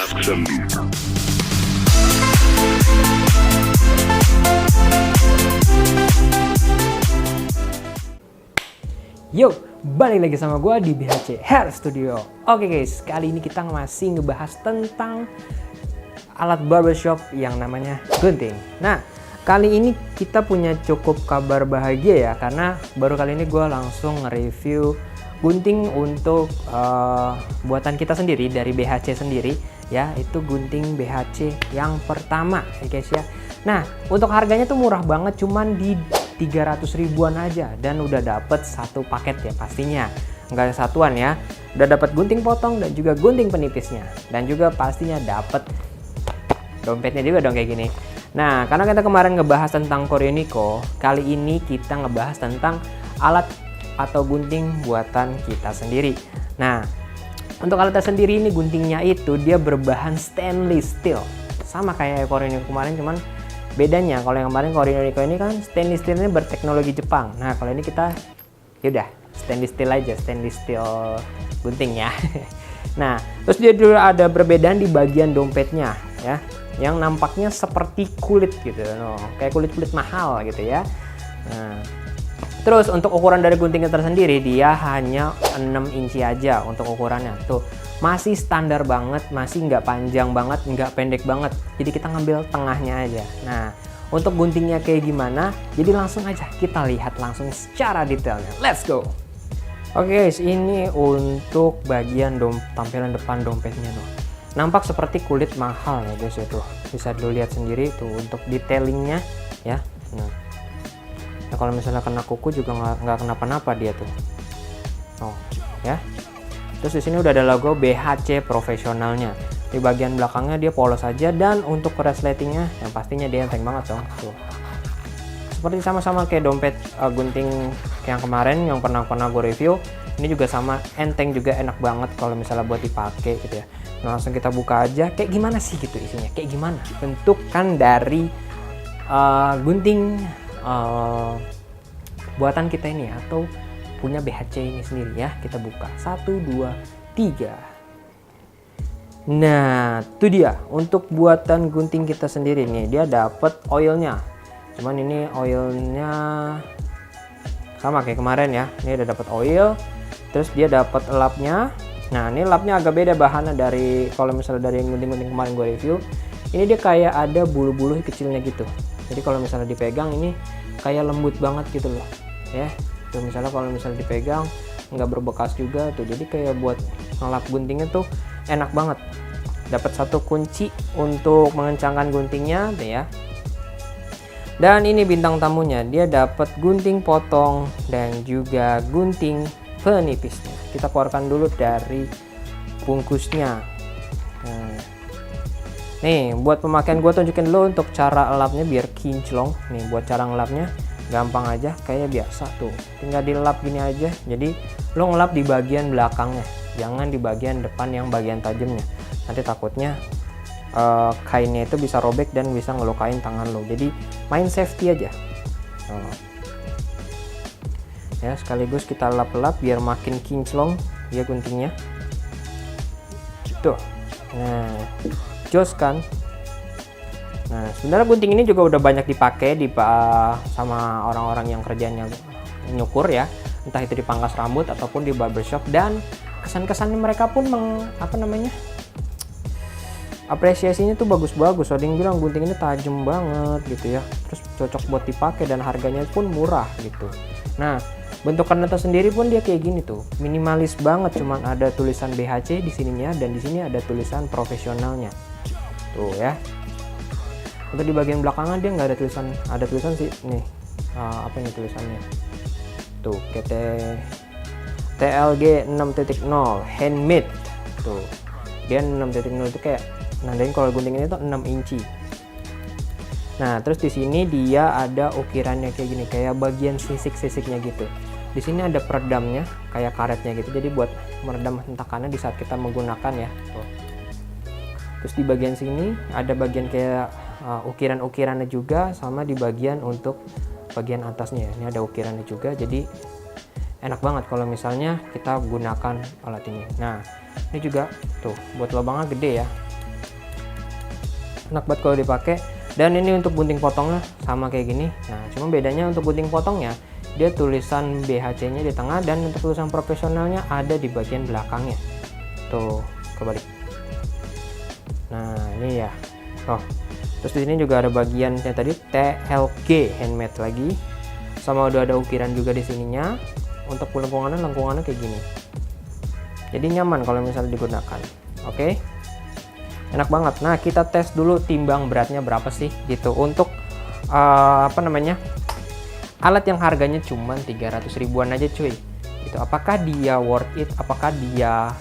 Yo, balik lagi sama gue di BHC Hair Studio. Oke guys, kali ini kita masih ngebahas tentang alat barbershop yang namanya gunting. Nah, kali ini kita punya cukup kabar bahagia ya, karena baru kali ini gue langsung nge-review gunting untuk buatan kita sendiri dari BHC sendiri ya. Itu gunting BHC yang pertama ya guys ya. Nah, untuk harganya tuh murah banget, cuman di 300 ribuan aja, dan udah dapet satu paket ya pastinya, nggak satuan ya. Udah dapet gunting potong dan juga gunting penipisnya, dan juga pastinya dapet dompetnya juga dong kayak gini. Nah, karena kita kemarin ngebahas tentang Corionico, kali ini kita ngebahas tentang alat atau gunting buatan kita sendiri. Nah, untuk alatnya sendiri ini guntingnya itu dia berbahan stainless steel, sama kayak Corionico kemarin, cuman bedanya kalau yang kemarin Corionico ini kan stainless steel ini berteknologi Jepang. Nah, kalau ini kita yaudah stainless steel aja, stainless steel gunting ya. Nah, terus dia juga ada perbedaan di bagian dompetnya ya, yang nampaknya seperti kulit gitu, kayak kulit-kulit mahal gitu ya. Nah, terus untuk ukuran dari guntingnya tersendiri dia hanya 6 inci aja untuk ukurannya tuh. Masih standar banget, masih nggak panjang banget, nggak pendek banget. Jadi kita ngambil tengahnya aja. Nah, untuk guntingnya kayak gimana? Jadi langsung aja kita lihat langsung secara detailnya. Let's go! Oke guys, ini untuk bagian tampilan depan dompetnya tuh. Nampak seperti kulit mahal ya guys itu. Bisa dilihat sendiri tuh untuk detailingnya ya. Nah, kalau misalnya kena kuku juga nggak kenapa-napa dia tuh. Oh ya. Terus di sini udah ada logo BHC profesionalnya. Di bagian belakangnya dia polos aja, dan untuk resletingnya yang pastinya dia enteng banget dong. Tuh. Seperti sama-sama kayak dompet gunting yang kemarin yang pernah gue review. Ini juga sama, enteng juga, enak banget kalau misalnya buat dipakai gitu ya. Nah, langsung kita buka aja. Kayak gimana sih gitu isinya? Kayak gimana? Bentuk kan dari gunting buatan kita ini atau punya BHC ini sendiri ya. Kita buka 1, 2, 3. Nah, itu dia untuk buatan gunting kita sendiri nih. Dia dapat oilnya, cuman ini oilnya sama kayak kemarin ya. Ini udah dapat oil, terus dia dapat lapnya. Nah, ini lapnya agak beda bahannya dari kalau misalnya dari gunting-gunting kemarin gue review. Ini dia kayak ada bulu-bulu kecilnya gitu, jadi kalau misalnya dipegang ini kayak lembut banget gitu loh ya. Tuh, misalnya kalau misalnya dipegang nggak berbekas juga tuh, jadi kayak buat ngelap guntingnya tuh enak banget. Dapat satu kunci untuk mengencangkan guntingnya tuh ya. Dan ini bintang tamunya, dia dapat gunting potong dan juga gunting penipisnya. Kita keluarkan dulu dari bungkusnya. Nah, nih buat pemakaian gue tunjukin dulu untuk cara elapnya biar kinclong. Nih buat cara ngelapnya gampang aja kayak biasa tuh, tinggal dilap gini aja. Jadi lo ngelap di bagian belakangnya, jangan di bagian depan yang bagian tajamnya. Nanti takutnya kainnya itu bisa robek dan bisa ngelukain tangan lo. Jadi main safety aja. Ya, sekaligus kita lap-lap biar makin kinclong ya guntingnya. Tuh. Nah, jos kan. Nah, sebenarnya gunting ini juga udah banyak dipakai sama orang-orang yang kerjanya nyukur ya, entah itu di pangkas rambut ataupun di barbershop, dan kesan-kesannya mereka pun apresiasinya tuh bagus-bagus. Ada yang bilang gunting ini tajam banget gitu ya, terus cocok buat dipakai dan harganya pun murah gitu. Nah, bentuk kanata sendiri pun dia kayak gini tuh, minimalis banget, cuman ada tulisan BHC di sininya, dan di sini ada tulisan profesionalnya tuh ya. Untuk di bagian belakangan dia nggak ada tulisan, ada tulisan sih nih, apa ini tulisannya tuh, TLG 6.0 handmade tuh, dia 6.0 itu kayak nandain kalau gunting ini tuh 6 inci. Nah, terus di sini dia ada ukirannya kayak gini, kayak bagian sisik-sisiknya gitu. Di sini ada peredamnya kayak karetnya gitu, jadi buat meredam hentakannya di saat kita menggunakan ya tuh. Terus di bagian sini ada bagian kayak ukiran-ukirannya juga, sama di bagian untuk bagian atasnya ini ada ukirannya juga. Jadi enak banget kalau misalnya kita gunakan alat ini. Nah, ini juga tuh buat lubangnya gede ya. enak banget kalau dipakai. Dan ini untuk gunting potongnya sama kayak gini. Nah, cuma bedanya untuk gunting potongnya dia tulisan BHC-nya di tengah, dan untuk tulisan profesionalnya ada di bagian belakangnya. Tuh, kebalik. Nah, ini ya. Oh, terus di sini juga ada bagiannya tadi TLG handmade lagi. Sama udah ada ukiran juga di sininya. Untuk lengkungannya kayak gini. Jadi nyaman kalau misalnya digunakan. Oke. Enak banget. Nah, kita tes dulu timbang beratnya berapa sih gitu. Untuk alat yang harganya cuma 300 ribuan aja cuy. Gitu. Apakah dia worth it? Apakah dia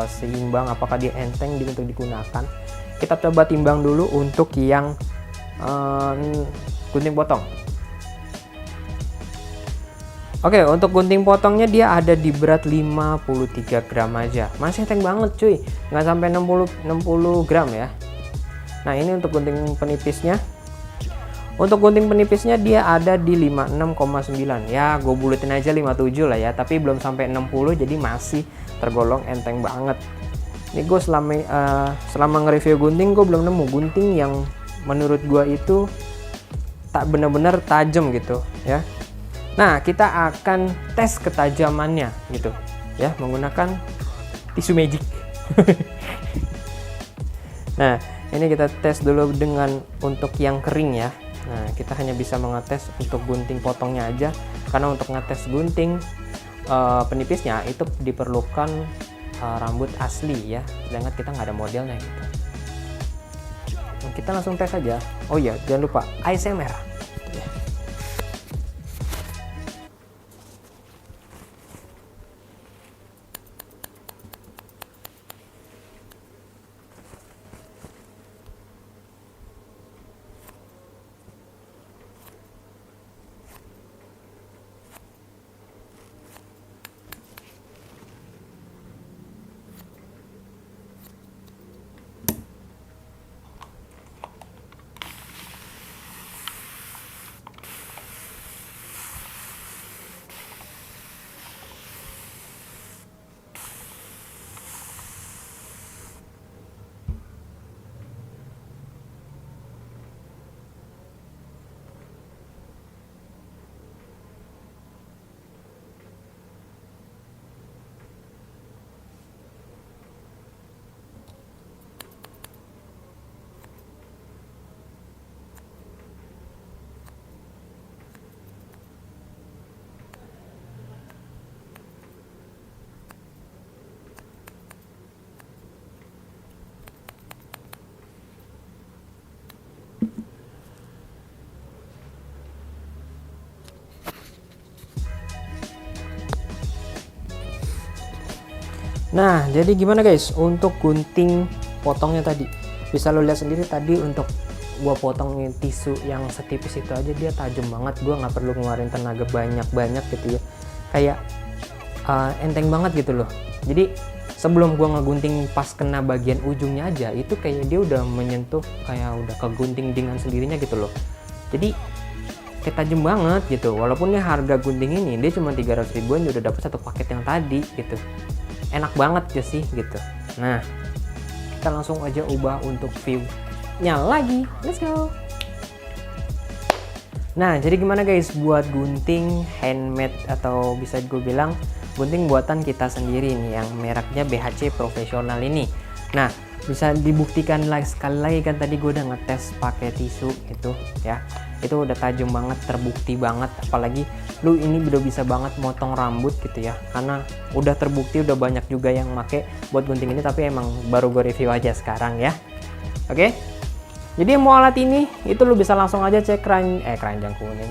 seimbang? Apakah dia enteng untuk digunakan? Kita coba timbang dulu untuk yang gunting potong. Oke, untuk gunting potongnya dia ada di berat 53 gram aja. Masih enteng banget cuy. Nggak sampai 60 gram ya. Nah, ini untuk gunting penipisnya. Untuk gunting penipisnya dia ada di 56,9. Ya, gue buletin aja 57 lah ya. Tapi belum sampai 60, jadi masih tergolong enteng banget. Ini gue selama nge-review gunting, gue belum nemu gunting yang menurut gue itu tak benar-benar tajam gitu ya. Nah, kita akan tes ketajamannya gitu ya, menggunakan tisu magic. Nah, ini kita tes dulu dengan untuk yang kering ya. Nah, kita hanya bisa mengetes untuk gunting potongnya aja, karena untuk ngetes gunting penipisnya itu diperlukan rambut asli ya, sedangkan kita nggak ada modelnya gitu. Nah, kita langsung tes aja. Oh iya, jangan lupa ASMR. Nah, jadi gimana guys untuk gunting potongnya tadi? Bisa lo lihat sendiri tadi untuk gua potongin tisu yang setipis itu aja dia tajam banget. Gua nggak perlu ngeluarin tenaga banyak-banyak gitu ya. Kayak enteng banget gitu loh. Jadi sebelum gua ngegunting pas kena bagian ujungnya aja, itu kayak dia udah menyentuh, kayak udah kegunting dengan sendirinya gitu loh. Jadi kayak tajam banget gitu. Walaupun ya harga gunting ini dia cuma 300 ribuan udah dapat satu paket yang tadi gitu. Enak banget ya sih gitu. Nah, kita langsung aja ubah untuk view-nya lagi. Let's go. Nah, jadi gimana guys buat gunting handmade atau bisa gue bilang gunting buatan kita sendiri nih yang mereknya BHC profesional ini. Nah, bisa dibuktikan sekali lagi kan tadi gue udah ngetes pakai tisu itu ya. Itu udah tajam banget, terbukti banget, apalagi lu ini udah bisa banget motong rambut gitu ya, karena udah terbukti udah banyak juga yang make buat gunting ini, tapi emang baru gue review aja sekarang ya. Oke, jadi yang mau alat ini itu lu bisa langsung aja cek keranjang kuning,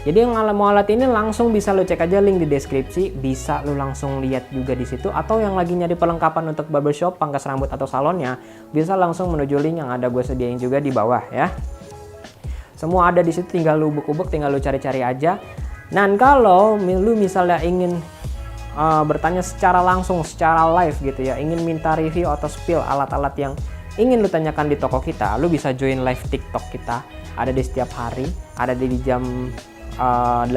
jadi yang mau alat ini langsung bisa lu cek aja link di deskripsi, bisa lu langsung lihat juga di situ, atau yang lagi nyari perlengkapan untuk barbershop, pangkas rambut atau salonnya, bisa langsung menuju link yang ada gue sediain juga di bawah ya. Semua ada di situ, tinggal lu ubek-ubek, tinggal lu cari-cari aja. Dan kalau lu misalnya ingin bertanya secara langsung, secara live gitu ya, ingin minta review atau spill alat-alat yang ingin lu tanyakan di toko kita, lu bisa join live TikTok kita. Ada di setiap hari, ada di jam 8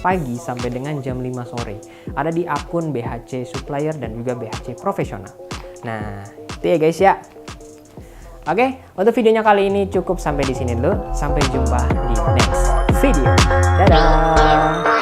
pagi sampai dengan jam 5 sore. Ada di akun BHC Supplier dan juga BHC Profesional. Nah, itu ya guys ya. Oke, untuk videonya kali ini cukup sampai di sini dulu. Sampai jumpa di next video. Dadah.